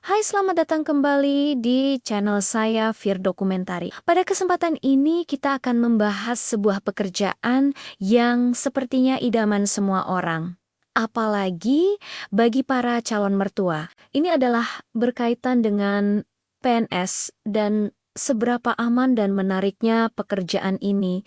Hai, selamat datang kembali di channel saya Fir Dokumentari. Pada kesempatan ini kita akan membahas sebuah pekerjaan yang sepertinya idaman semua orang. Apalagi bagi para calon mertua. Ini adalah berkaitan dengan PNS dan seberapa aman dan menariknya pekerjaan ini.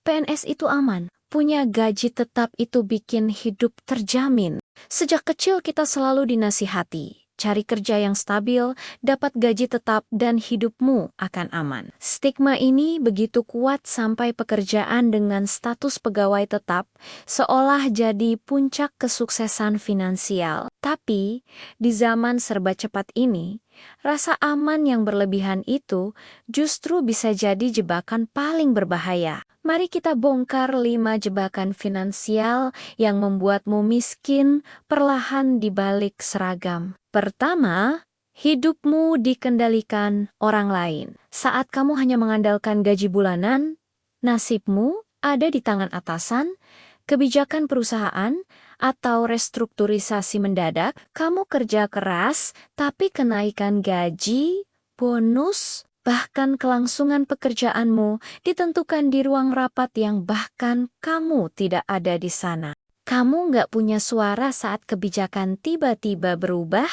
PNS itu aman. Punya gaji tetap itu bikin hidup terjamin. Sejak kecil kita selalu dinasihati. Cari kerja yang stabil, dapat gaji tetap, dan hidupmu akan aman. Stigma ini begitu kuat sampai pekerjaan dengan status pegawai tetap seolah jadi puncak kesuksesan finansial. Tapi, di zaman serba cepat ini, rasa aman yang berlebihan itu justru bisa jadi jebakan paling berbahaya. Mari kita bongkar 5 jebakan finansial yang membuatmu miskin perlahan di balik seragam. Pertama, hidupmu dikendalikan orang lain. Saat kamu hanya mengandalkan gaji bulanan, nasibmu ada di tangan atasan, kebijakan perusahaan, atau restrukturisasi mendadak. Kamu kerja keras, tapi kenaikan gaji, bonus, bahkan kelangsungan pekerjaanmu ditentukan di ruang rapat yang bahkan kamu tidak ada di sana. Kamu nggak punya suara saat kebijakan tiba-tiba berubah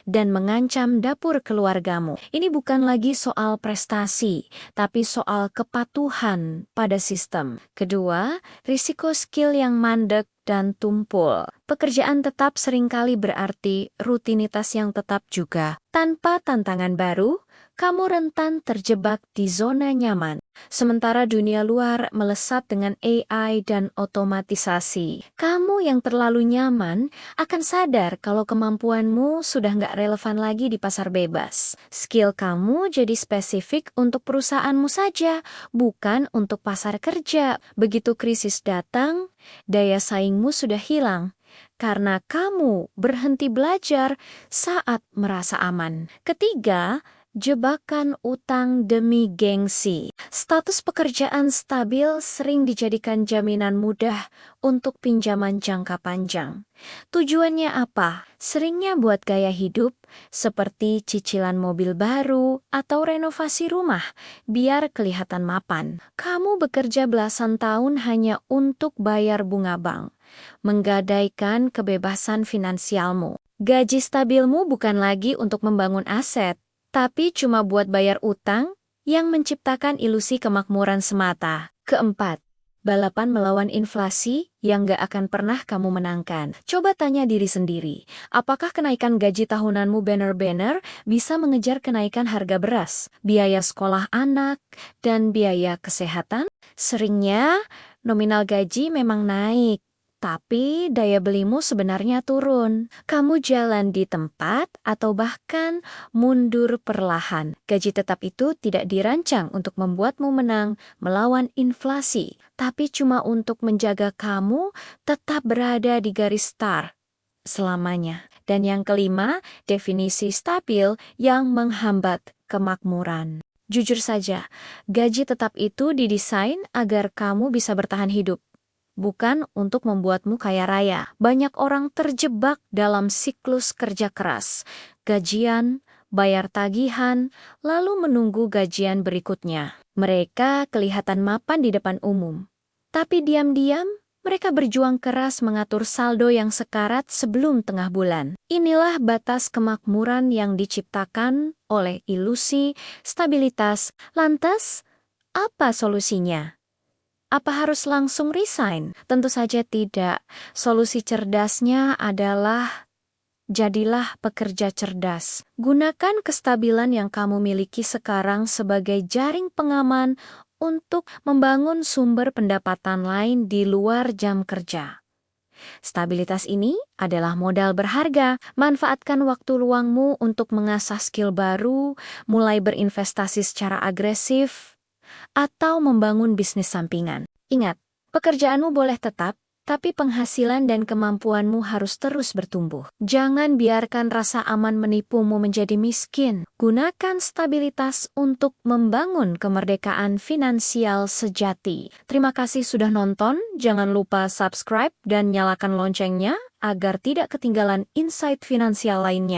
dan mengancam dapur keluargamu. Ini bukan lagi soal prestasi, tapi soal kepatuhan pada sistem. Kedua, risiko skill yang mandek dan tumpul. Pekerjaan tetap seringkali berarti rutinitas yang tetap juga. Tanpa tantangan baru, kamu rentan terjebak di zona nyaman. Sementara dunia luar melesat dengan AI dan otomatisasi. Kamu yang terlalu nyaman akan sadar kalau kemampuanmu sudah nggak relevan lagi di pasar bebas. Skill kamu jadi spesifik untuk perusahaanmu saja, bukan untuk pasar kerja. Begitu krisis datang, daya saingmu sudah hilang. Karena kamu berhenti belajar saat merasa aman. Ketiga, jebakan utang demi gengsi. Status pekerjaan stabil sering dijadikan jaminan mudah untuk pinjaman jangka panjang. Tujuannya apa? Seringnya buat gaya hidup, seperti cicilan mobil baru atau renovasi rumah, biar kelihatan mapan. Kamu bekerja belasan tahun hanya untuk bayar bunga bank, menggadaikan kebebasan finansialmu. Gaji stabilmu bukan lagi untuk membangun aset, tapi cuma buat bayar utang yang menciptakan ilusi kemakmuran semata. Keempat, balapan melawan inflasi yang gak akan pernah kamu menangkan. Coba tanya diri sendiri, apakah kenaikan gaji tahunanmu bener-bener bisa mengejar kenaikan harga beras, biaya sekolah anak, dan biaya kesehatan? Seringnya, nominal gaji memang naik, tapi daya belimu sebenarnya turun. Kamu jalan di tempat atau bahkan mundur perlahan. Gaji tetap itu tidak dirancang untuk membuatmu menang melawan inflasi, tapi cuma untuk menjaga kamu tetap berada di garis start selamanya. Dan yang kelima, definisi stabil yang menghambat kemakmuran. Jujur saja, gaji tetap itu didesain agar kamu bisa bertahan hidup, bukan untuk membuatmu kaya raya. Banyak orang terjebak dalam siklus kerja keras, gajian, bayar tagihan, lalu menunggu gajian berikutnya. Mereka kelihatan mapan di depan umum, tapi diam-diam mereka berjuang keras mengatur saldo yang sekarat sebelum tengah bulan. Inilah batas kemakmuran yang diciptakan oleh ilusi stabilitas. Lantas, apa solusinya? Apa harus langsung resign? Tentu saja tidak. Solusi cerdasnya adalah jadilah pekerja cerdas. Gunakan kestabilan yang kamu miliki sekarang sebagai jaring pengaman untuk membangun sumber pendapatan lain di luar jam kerja. Stabilitas ini adalah modal berharga. Manfaatkan waktu luangmu untuk mengasah skill baru, mulai berinvestasi secara agresif, atau membangun bisnis sampingan. Ingat, pekerjaanmu boleh tetap, tapi penghasilan dan kemampuanmu harus terus bertumbuh. Jangan biarkan rasa aman menipumu menjadi miskin. Gunakan stabilitas untuk membangun kemerdekaan finansial sejati. Terima kasih sudah nonton. Jangan lupa subscribe dan nyalakan loncengnya agar tidak ketinggalan insight finansial lainnya.